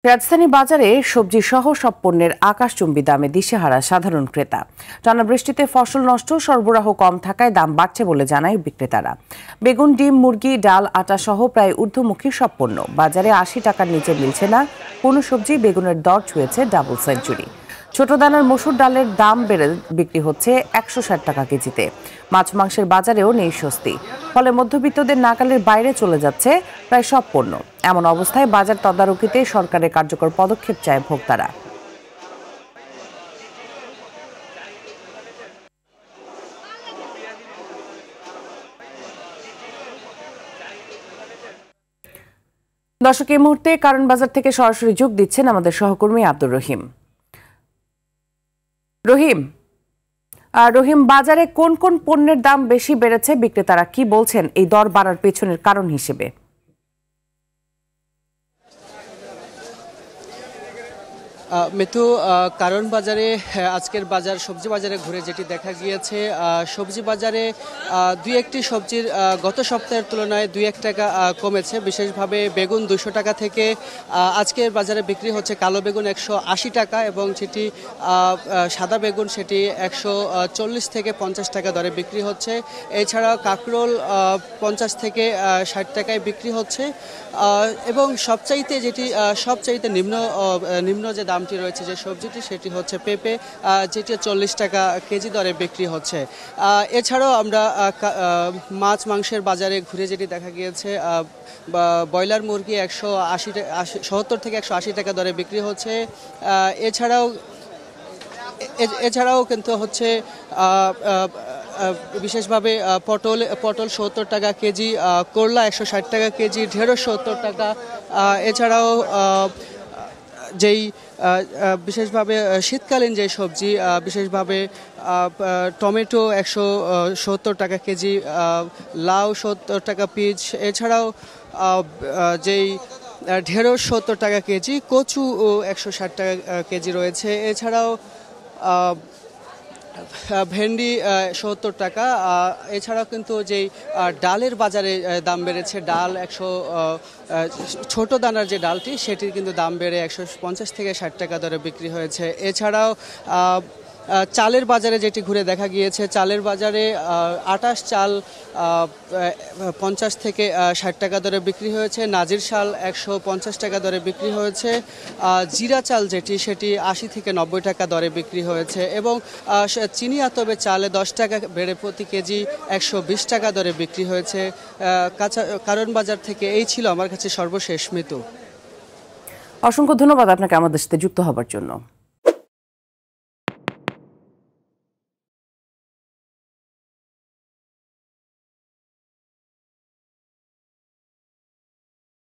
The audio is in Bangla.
রাজধানী বাজারে সবজি সহ সব পণ্যের আকাশচুম্বী দামে দিশেহারা সাধারণ ক্রেতা। টানা বৃষ্টিতে ফসল নষ্ট, সরবরাহ কম থাকায় দাম বাড়ছে বলে জানায় বিক্রেতারা। বেগুন, ডিম, মুরগি, ডাল, আটা সহ প্রায় ঊর্ধ্বমুখী সব পণ্য বাজারে ৮০ টাকার নিচে মিলছে না। কোনো সবজি বেগুনের দর ছুঁয়েছে ডাবল সেঞ্চুরি। ছোট দানার মসুর ডালের দাম বেড়ে বিক্রি হচ্ছে ১৬০ টাকা কেজিতে। মাছ মাংসের বাজারেও নেই স্বস্তি, ফলে মধ্যবিত্তদের নাগালের বাইরে চলে যাচ্ছে প্রায় সব পণ্য। এমন অবস্থায় বাজার তদারকিতে সরকারের কার্যকর পদক্ষেপ চায় ভোক্তারা। দর্শক, এই মুহূর্তে কারণ বাজার থেকে সরাসরি যোগ দিচ্ছেন আমাদের সহকর্মী আব্দুর রহিম। রহিম, বাজারে কোন কোন পণ্যের দাম বেশি বেড়েছে, বিক্রেতারা কি বলছেন এই দর বাড়ার পেছনের কারণ হিসেবে? মিতু, কারণ বাজারে আজকের সবজি বাজারে ঘুরে যেটি দেখা গিয়েছে, সবজি বাজারে দুই একটি সবজির গত সপ্তাহের তুলনায় ২-১ টাকা কমেছে। বিশেষভাবে বেগুন ২০০ টাকা থেকে আজকের বাজারে বিক্রি হচ্ছে কালো বেগুন ১৮০ টাকা, এবং যেটি সাদা বেগুন সেটি ১৪০ থেকে ৫০ টাকা দরে বিক্রি হচ্ছে। এছাড়া কাঁকরোল ৫০ থেকে ৬০ টাকায় বিক্রি হচ্ছে, এবং সবচাইতে নিম্ন যে দামটি রয়েছে যে সবজিটি সেটি হচ্ছে পেঁপে, যেটি ৪০ টাকা কেজি দরে বিক্রি হচ্ছে। এছাড়াও আমরা মাছ মাংসের বাজারে ঘুরে যেটি দেখা গিয়েছে, ব্রয়লার মুরগি ৭০ থেকে ১৮০ টাকা দরে বিক্রি হচ্ছে। এছাড়াও কিন্তু হচ্ছে বিশেষভাবে পটল ৭০ টাকা কেজি, করলা ১৬০ টাকা কেজি, ঢেঁড়স ৭০ টাকা। এছাড়াও যেই বিশেষভাবে শীতকালীন যে সবজি, বিশেষভাবে টমেটো ১৭০ টাকা কেজি, লাউ ৭০ টাকা পিস, এছাড়াও যেই ঢেঁড়স ৭০ টাকা কেজি, কচু ১৬০ টাকা কেজি রয়েছে। এছাড়াও ভেন্ডি ৭০ টাকা। এছাড়াও কিন্তু যেই ডালের বাজারে দাম বেড়েছে, ডাল ছোট দানার যে ডালটি সেটির কিন্তু দাম বেড়ে ১৫০ থেকে ৬০ টাকা দরে বিক্রি হয়েছে। এছাড়াও চালের বাজারে যেটি ঘুরে দেখা গিয়েছে, চালের বাজারে আটাশ চাল ৫০ থেকে ৬০ টাকা দরে বিক্রি হয়েছে, নাজির চাল ১৫০ টাকা দরে বিক্রি হয়েছে, জিরা চাল সেটি ৮০ থেকে ৯০ টাকা দরে বিক্রি হয়েছে, এবং চিনি আতবের চালে ১০ টাকা বেড়ে প্রতি কেজি ১২০ টাকা দরে বিক্রি হয়েছে। কারণ বাজার থেকে এই ছিল আমার কাছে সর্বশেষ। মিতু, অসংখ্য ধন্যবাদ আপনাকে আমাদের সাথে যুক্ত হবার জন্য।